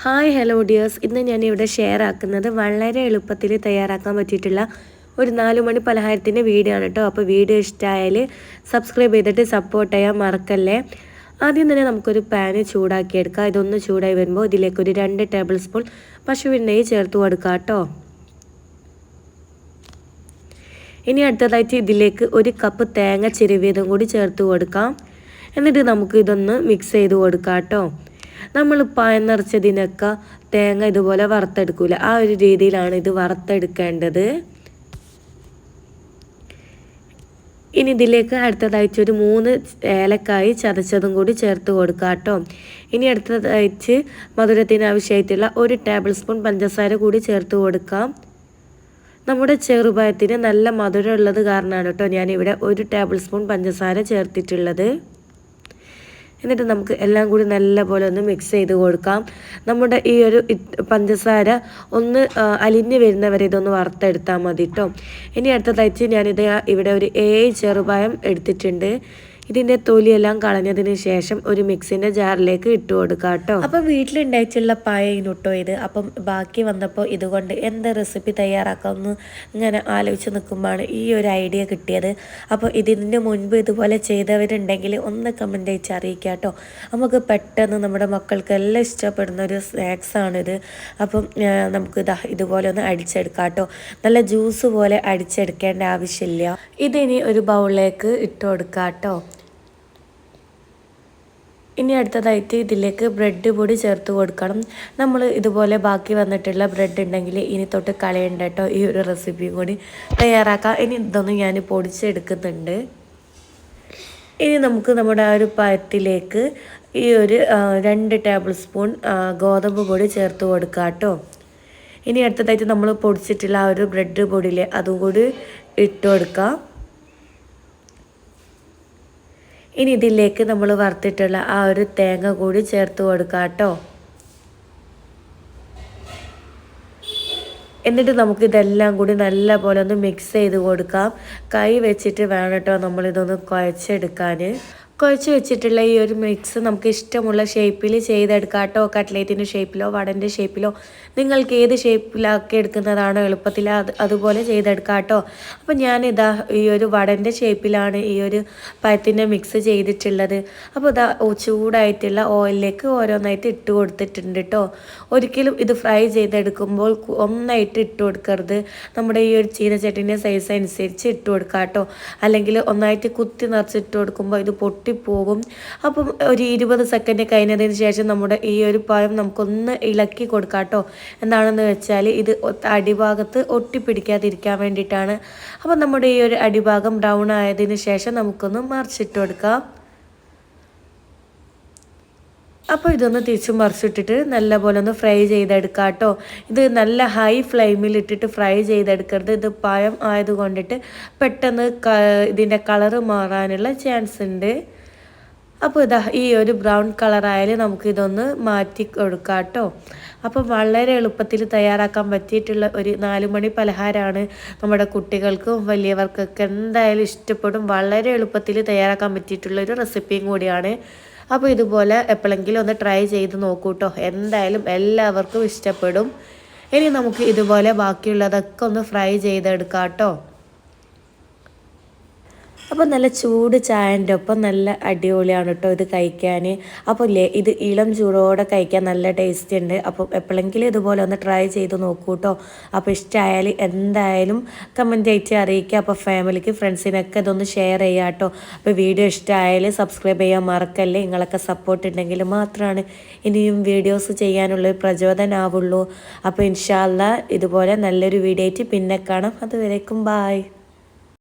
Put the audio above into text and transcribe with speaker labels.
Speaker 1: Hi hello dears, ഇന്ന് ഞാനിവിടെ share ആക്കുന്നത് വളരെ എളുപ്പത്തിൽ തയ്യാറാക്കാൻ പറ്റിയിട്ടുള്ള ഒരു 4 മണി പലഹാരത്തിൻ്റെ വീഡിയോ ആണ് കേട്ടോ. അപ്പോൾ വീഡിയോ ഇഷ്ടമായാൽ സബ്സ്ക്രൈബ് ചെയ്തിട്ട് സപ്പോർട്ട് ചെയ്യാൻ മറക്കല്ലേ. ആദ്യം തന്നെ നമുക്കൊരു പാന് ചൂടാക്കിയെടുക്കാം. ഇതൊന്ന് ചൂടായി വരുമ്പോൾ ഇതിലേക്കൊരു 2 ടേബിൾ സ്പൂൺ പശുവിൻ നെയ്യ് ചേർത്ത് കൊടുക്കാം കേട്ടോ. ഇനി അടുത്തതായിട്ട് ഇതിലേക്ക് 1 കപ്പ് തേങ്ങ ചിരവിയതും കൂടി ചേർത്ത് കൊടുക്കാം. എന്നിട്ട് നമുക്ക് ഇതൊന്ന് മിക്സ് ചെയ്ത് കൊടുക്കാം കേട്ടോ. നമ്മൾ പായം നിറച്ചതിനൊക്കെ തേങ്ങ ഇതുപോലെ വറുത്തെടുക്കൂല, ആ ഒരു രീതിയിലാണ് ഇത് വറുത്തെടുക്കേണ്ടത്. ഇനി ഇതിലേക്ക് അടുത്തതായിട്ട് 3 ഏലക്കായി ചതച്ചതും കൂടി ചേർത്ത് കൊടുക്കാം കേട്ടോ. ഇനി അടുത്തതായിട്ട് മധുരത്തിന് ആവശ്യമായിട്ടുള്ള 1 ടേബിൾ സ്പൂൺ പഞ്ചസാര കൂടി ചേർത്ത് കൊടുക്കാം. നമ്മുടെ ചെറുപഴത്തിന് നല്ല മധുരം ഉള്ളത് കാരണമാണ് കേട്ടോ ഞാനിവിടെ 1 ടേബിൾ സ്പൂൺ പഞ്ചസാര ചേർത്തിട്ടുള്ളത്. എന്നിട്ട് നമുക്ക് എല്ലാം കൂടി നല്ലപോലെ ഒന്ന് മിക്സ് ചെയ്ത് കൊടുക്കാം. നമ്മുടെ ഈ ഒരു പഞ്ചസാര ഒന്ന് അലിഞ്ഞ് വരുന്നവരെ ഇതൊന്ന് വറുത്തെടുത്താൽ മതി കേട്ടോ. ഇനി അടുത്തതായിട്ട് ഞാനിത് ഇവിടെ ഒരു 7 ചെറുപഴം എടുത്തിട്ടുണ്ട്. ഇതിൻ്റെ തൊലിയെല്ലാം കളഞ്ഞതിന് ശേഷം ഒരു മിക്സിൻ്റെ ജാറിലേക്ക് ഇട്ട് കൊടുക്കാം കേട്ടോ. അപ്പം വീട്ടിലുണ്ടായിട്ടുള്ള പായയിന് കേട്ടോ ഇത്. അപ്പം ബാക്കി വന്നപ്പോൾ ഇതുകൊണ്ട് എന്ത് റെസിപ്പി തയ്യാറാക്കാമെന്ന് ഇങ്ങനെ ആലോചിച്ച് നിൽക്കുമ്പോഴാണ് ഈ ഒരു ഐഡിയ കിട്ടിയത്. അപ്പോൾ ഇതിന് മുൻപ് ഇതുപോലെ ചെയ്തവരുണ്ടെങ്കിൽ ഒന്ന് കമൻ്റ് അയച്ച് അറിയിക്കുക കേട്ടോ. നമുക്ക് പെട്ടെന്ന് നമ്മുടെ മക്കൾക്കെല്ലാം ഇഷ്ടപ്പെടുന്ന ഒരു സ്നാക്സാണിത്. അപ്പം നമുക്ക് ഇതുപോലെ ഒന്ന് അടിച്ചെടുക്കാം കേട്ടോ. നല്ല ജ്യൂസ് പോലെ അടിച്ചെടുക്കേണ്ട ആവശ്യമില്ല. ഇതിനി ഒരു ബൗളിലേക്ക് ഇട്ട് കൊടുക്കാം കേട്ടോ. ഇനി അടുത്തതായിട്ട് ഇതിലേക്ക് ബ്രെഡ് പൊടി ചേർത്ത് കൊടുക്കണം. നമ്മൾ ഇതുപോലെ ബാക്കി വന്നിട്ടുള്ള ബ്രെഡ് ഉണ്ടെങ്കിൽ ഇനി തൊട്ട് കളയണ്ട കേട്ടോ. ഈ ഒരു റെസിപ്പിയും കൂടി തയ്യാറാക്കാം. ഇനി ഇതൊന്നും ഞാൻ പൊടിച്ചെടുക്കുന്നുണ്ട്. ഇനി നമുക്ക് നമ്മുടെ ആ ഒരു പഴത്തിലേക്ക് ഈ ഒരു 2 ടേബിൾ സ്പൂൺ ഗോതമ്പ് പൊടി ചേർത്ത് കൊടുക്കാം കേട്ടോ. ഇനി അടുത്തതായിട്ട് നമ്മൾ പൊടിച്ചിട്ടുള്ള ആ ഒരു ബ്രെഡ് പൊടിയിലെ അതും കൂടി ഇട്ട് കൊടുക്കാം. ഇനി ഇതിലേക്ക് നമ്മൾ വറുത്തിട്ടുള്ള ആ ഒരു തേങ്ങ കൂടി ചേർത്ത് കൊടുക്കാം കേട്ടോ. എന്നിട്ട് നമുക്കിതെല്ലാം കൂടി നല്ല പോലെ ഒന്ന് മിക്സ് ചെയ്ത് കൊടുക്കാം. കൈ വെച്ചിട്ട് വേണം കേട്ടോ നമ്മളിതൊന്ന് കുഴച്ചെടുക്കാൻ. കുഴച്ച് വെച്ചിട്ടുള്ള ഈ ഒരു മിക്സ് നമുക്ക് ഇഷ്ടമുള്ള ഷേപ്പിൽ ചെയ്തെടുക്കാം കേട്ടോ. കട്ട്ലേറ്റിൻ്റെ ഷേപ്പിലോ വടൻ്റെ ഷേപ്പിലോ നിങ്ങൾക്ക് ഏത് ഷേപ്പിലാക്കി എടുക്കുന്നതാണോ എളുപ്പത്തിൽ അതുപോലെ ചെയ്തെടുക്കാം കേട്ടോ. അപ്പം ഞാനിതാ ഈ ഒരു വടൻ്റെ ഷേപ്പിലാണ് ഈ ഒരു പഴത്തിൻ്റെ മിക്സ് ചെയ്തിട്ടുള്ളത്. അപ്പോൾ ഇതാ ചൂടായിട്ടുള്ള ഓയിലിലേക്ക് ഓരോന്നായിട്ട് ഇട്ട് കൊടുത്തിട്ടുണ്ട് കേട്ടോ. ഒരിക്കലും ഇത് ഫ്രൈ ചെയ്തെടുക്കുമ്പോൾ ഒന്നായിട്ട് ഇട്ട് കൊടുക്കരുത്. നമ്മുടെ ഈ ഒരു ചീനച്ചട്ടിൻ്റെ സൈസ് അനുസരിച്ച് ഇട്ട് കൊടുക്കാം കേട്ടോ. അല്ലെങ്കിൽ ഒന്നായിട്ട് കുത്തി നിറച്ചിട്ട് കൊടുക്കുമ്പോൾ ഇത് പൊട്ടിപ്പോകും. അപ്പം ഒരു 20 സെക്കൻഡ് കഴിഞ്ഞതിന് ശേഷം നമ്മുടെ ഈ ഒരു പഴം നമുക്കൊന്ന് ഇളക്കി കൊടുക്കാം കേട്ടോ. എന്താണെന്ന് വെച്ചാൽ ഇത് അടിഭാഗത്ത് ഒട്ടിപ്പിടിക്കാതിരിക്കാൻ വേണ്ടിയിട്ടാണ്. അപ്പം നമ്മുടെ ഈ ഒരു അടിഭാഗം ബ്രൗൺ ആയതിന് ശേഷം നമുക്കൊന്ന് മറിച്ചിട്ട് കൊടുക്കാം. അപ്പോൾ ഇതൊന്ന് തിരിച്ച് മറിച്ചിട്ടിട്ട് നല്ലപോലെ ഒന്ന് ഫ്രൈ ചെയ്തെടുക്കാം കേട്ടോ. ഇത് നല്ല ഹൈ ഫ്ലെയിമിൽ ഇട്ടിട്ട് ഫ്രൈ ചെയ്തെടുക്കരുത്. ഇത് പഴം ആയതുകൊണ്ടിട്ട് പെട്ടെന്ന് ഇതിൻ്റെ കളറ് മാറാനുള്ള ചാൻസ് ഉണ്ട്. അപ്പോൾ ഇതാ ഈ ഒരു ബ്രൗൺ കളറായാലും നമുക്കിതൊന്ന് മാറ്റി കൊടുക്കാം കേട്ടോ. അപ്പോൾ വളരെ എളുപ്പത്തിൽ തയ്യാറാക്കാൻ പറ്റിയിട്ടുള്ള ഒരു 4 മണി പലഹാരമാണ്. നമ്മുടെ കുട്ടികൾക്കും വലിയവർക്കൊക്കെ എന്തായാലും ഇഷ്ടപ്പെടും. വളരെ എളുപ്പത്തിൽ തയ്യാറാക്കാൻ പറ്റിയിട്ടുള്ളൊരു റെസിപ്പിയും കൂടിയാണ്. അപ്പോൾ ഇതുപോലെ എപ്പോഴെങ്കിലും ഒന്ന് ട്രൈ ചെയ്ത് നോക്കൂ കേട്ടോ. എന്തായാലും എല്ലാവർക്കും ഇഷ്ടപ്പെടും. ഇനി നമുക്ക് ഇതുപോലെ ബാക്കിയുള്ളതൊക്കെ ഒന്ന് ഫ്രൈ ചെയ്തെടുക്കാം കേട്ടോ. അപ്പോൾ നല്ല ചൂട് ചായൻ്റെ ഒപ്പം നല്ല അടിപൊളിയാണ് കേട്ടോ ഇത് കഴിക്കാൻ. അപ്പോൾ ഇല്ലേ ഇത് ഇളം ചൂടോടെ കഴിക്കാൻ നല്ല ടേസ്റ്റ് ഉണ്ട്. അപ്പോൾ എപ്പോഴെങ്കിലും ഇതുപോലെ ഒന്ന് ട്രൈ ചെയ്ത് നോക്കൂ കേട്ടോ. അപ്പോൾ ഇഷ്ടമായാൽ എന്തായാലും കമൻറ്റ് അയച്ച് അറിയിക്കുക. അപ്പോൾ ഫാമിലിക്ക് ഫ്രണ്ട്സിനൊക്കെ ഇതൊന്ന് ഷെയർ ചെയ്യുക കേട്ടോ. അപ്പോൾ വീഡിയോ ഇഷ്ടമായാൽ സബ്സ്ക്രൈബ് ചെയ്യാൻ മറക്കല്ലേ. നിങ്ങളൊക്കെ സപ്പോർട്ട് ഉണ്ടെങ്കിൽ മാത്രമാണ് ഇനിയും വീഡിയോസ് ചെയ്യാനുള്ളൊരു പ്രചോദനമാവുള്ളൂ. അപ്പോൾ ഇൻഷാ അല്ലാഹ് ഇതുപോലെ നല്ലൊരു വീഡിയോ ആയിട്ട് പിന്നെ കാണാം. അതുവരേക്കും ബായ്.